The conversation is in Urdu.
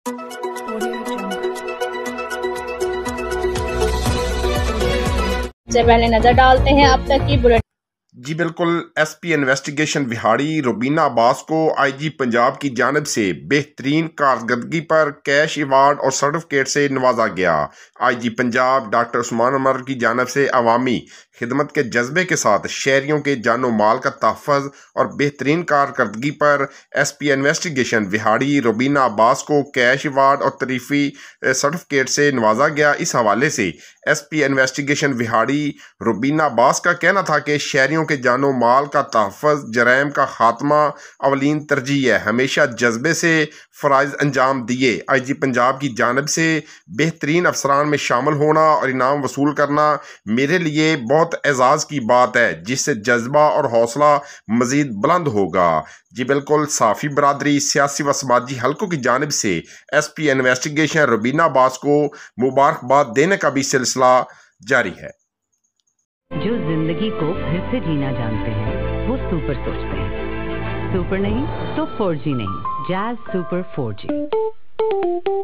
سے پہلے نظر ڈالتے ہیں اب تک کی بلٹ۔ جی بالکل، S P investigation Vehari Rubina Abbas کو آئی جی پنجاب کی جانب سے بہترین کارکردگی پر کیش ایوارڈ اور سرٹیفکیٹ سے نوازا گیا۔ آئی جی پنجاب ڈاکٹر عثمان عمر کی جانب سے عوامی خدمت کے جذبے کے ساتھ شہریوں کے جان و مال کا تحفظ اور بہترین کارکردگی پر S P investigation Vehari Rubina Abbas کو کیش ایوارڈ اور تعریفی سرٹیفکیٹ سے نوازا گیا۔ اس حوالے سے S P investigation Vehari Rubina Abbas کا کہنا تھا کہ شہریوں کے جان و مال کا تحفظ، جرائم کا خاتمہ اولین ترجیح ہے، ہمیشہ جذبے سے فرائض انجام دیے۔ آئی جی پنجاب کی جانب سے بہترین افسران میں شامل ہونا اور انعام وصول کرنا میرے لیے بہت اعزاز کی بات ہے، جس سے جذبہ اور حوصلہ مزید بلند ہوگا۔ جی بالکل، صحافی برادری، سیاسی و سماجی حلقوں کی جانب سے S P investigation Rubina Abbas کو مبارکباد دینے کا بھی سلسلہ جاری ہے۔ جو زندگی کو پھر سے جینا جانتے ہیں وہ سپر سوچتے ہیں، سپر نہیں تو 4G نہیں، جاز سپر 4G۔